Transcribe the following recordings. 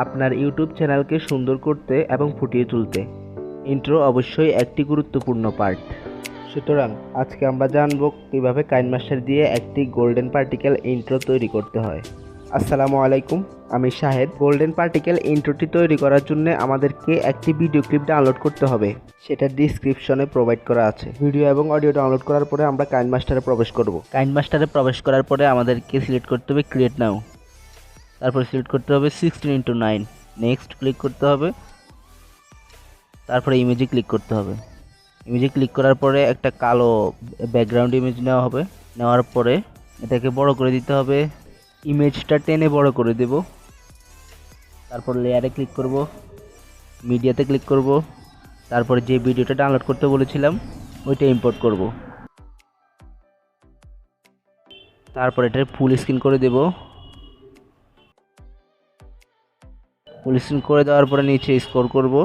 আপনার ইউটিউব চ্যানেলকে সুন্দর করতে এবং ফুটিয়ে তুলতে ইন্ট্রো অবশ্যই একটি গুরুত্বপূর্ণ পার্ট। সুতরাং আজকে আমরা জানব কীভাবে কাইনমাস্টার দিয়ে একটি গোল্ডেন পার্টিকেল ইন্ট্রো তৈরি করতে হয়। আসসালামু আলাইকুম, আমি শাহেদ। গোল্ডেন পার্টিকেল ইন্ট্রোটি তৈরি করার জন্য আমাদেরকে একটি ভিডিও ক্লিপ ডাউনলোড করতে হবে, সেটা ডিসক্রিপশনে প্রোভাইড করা আছে। ভিডিও এবং অডিও ডাউনলোড করার পরে আমরা কাইনমাস্টারে প্রবেশ করব। কাইনমাস্টারে প্রবেশ করার পরে আমাদেরকে সিলেক্ট করতে হবে ক্রিয়েট নাও, তারপর সিলেক্ট করতে হবে 16:9, নেক্সট ক্লিক করতে হবে, তারপরে ইমেজে ক্লিক করতে হবে। ইমেজে ক্লিক করার পরে একটা কালো ব্যাকগ্রাউন্ড ইমেজ নেওয়া হবে। নেওয়ার পরে এটাকে বড় করে দিতে হবে, ইমেজটা টেনে বড় করে দেব। তারপর লেয়ারে ক্লিক করব, মিডিয়াতে ক্লিক করব, তারপরে যে ভিডিওটা ডাউনলোড করতে বলেছিলাম ওইটা ইম্পোর্ট করব। তারপর এটা ফুল স্ক্রিন করে দেব। ফুল স্ক্রিন করে দেওয়ার পরে নিচে স্ক্রল করব,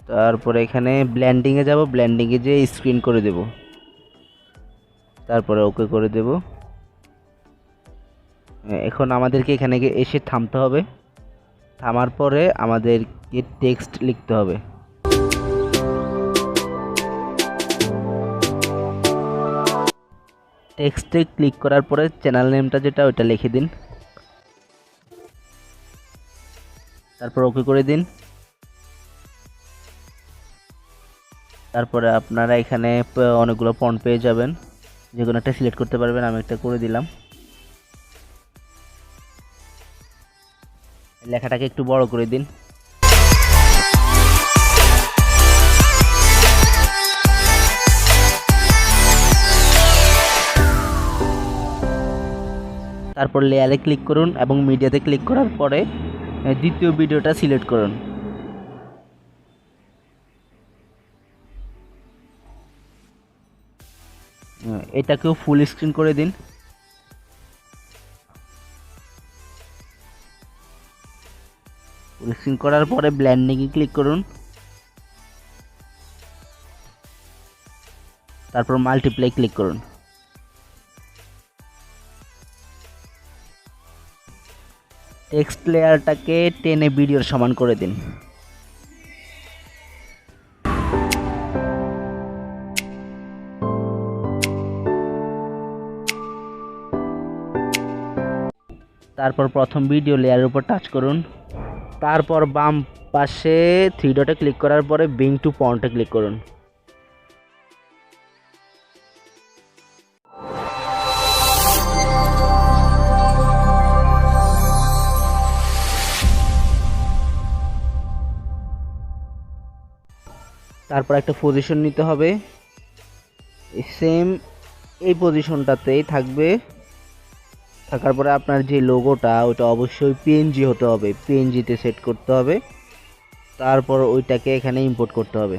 তারপরে এখানে ব্লেন্ডিংয়ে যাব, ব্লেন্ডিংয়ে যেয়ে স্ক্রিন করে দেব, তারপরে ওকে করে দেব। এখন আমাদেরকে এখানে এসে থামতে হবে। থামার পরে আমাদেরকে টেক্সট লিখতে হবে। টেক্সটে ক্লিক করার পরে চ্যানেল নেমটা যেটা ওইটা লিখে দিন, তারপর ওকে করে দিন। তারপরে আপনারা এখানে অনেকগুলো ফন্ট পেয়ে যাবেন, যে কোনো একটা সিলেক্ট করতে পারবেন। আমি একটা করে দিলাম। লেখাটাকে একটু বড় করে দিন। তারপর লেয়ারে ক্লিক করুন এবং মিডিয়াতে ক্লিক করার পরে দ্বিতীয় ভিডিওটা সিলেক্ট করুন। এটাকেও ফুল স্ক্রিন করে দিন। ফুল স্ক্রিন করার পরে ব্লেন্ডিংয়ে ক্লিক করুন, তারপর মাল্টিপ্লাই ক্লিক করুন। টেক্সট লেয়ারটাকে টেনে ভিডিওর সমান করে দিন। তারপর প্রথম ভিডিও লেয়ারের উপর টাচ করুন, তারপর বাম পাশে 3 ডটে ক্লিক করার পরে ব্রিং টু ফন্টে ক্লিক করুন। তারপর একটা পজিশন নিতে হবে, সেম এই পজিশনটাতেই থাকবে। থাকার পরে আপনার যে লোগোটা ওইটা অবশ্যই পিএনজি হতে হবে, পিএনজিতে সেট করতে হবে। তারপর ওইটাকে এখানে ইম্পোর্ট করতে হবে।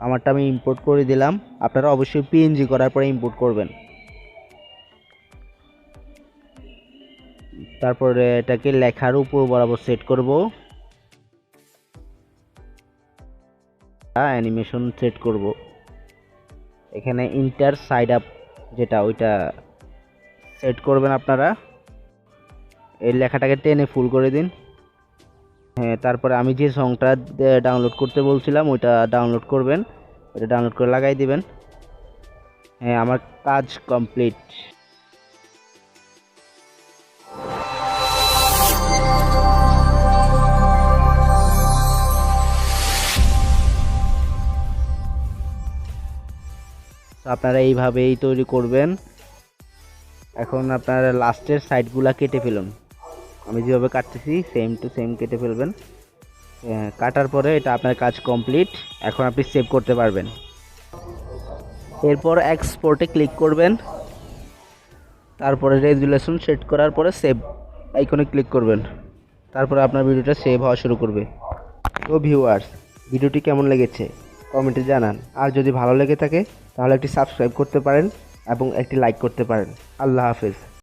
আমারটা আমি ইম্পোর্ট করে দিলাম, আপনারা অবশ্যই পিএনজি করার পরে ইম্পোর্ট করবেন। তারপরে এটাকে লেখার উপর বরাবর সেট করব, অ্যানিমেশন সেট করব। এখানে ইন্টার সাইড আপ যেটা ওইটা সেট করবেন আপনারা। এই লেখাটাকে টেনে ফুল করে দিন। হ্যাঁ, তারপরে আমি যে সংটা ডাউনলোড করতে বলছিলাম ওইটা ডাউনলোড করবেন, ওইটা ডাউনলোড করে লাগাই দিবেন। হ্যাঁ, আমার কাজ কমপ্লিট। আপনারা এইভাবেই তৈরি করবেন। এখন আপনারা লাস্টের সাইডগুলা কেটে ফেলুন, আমি যেভাবে কাটতেছি সেম টু সেম কেটে ফেলবেন। কাটার পরে এটা আপনার কাজ কমপ্লিট। এখন আপনি সেভ করতে পারবেন। এরপর এক্সপোর্টে ক্লিক করবেন, তারপরে রেজুলেশন সেট করার পরে সেভ আইকনে ক্লিক করবেন। তারপরে আপনার ভিডিওটা সেভ হওয়া শুরু করবে। তো ভিউয়ার্স, ভিডিওটি কেমন লেগেছে কমেন্টে জানান। আর যদি ভালো লেগে থাকে তাহলে একটি সাবস্ক্রাইব করতে পারেন এবং একটি লাইক করতে পারেন। আল্লাহ হাফেজ।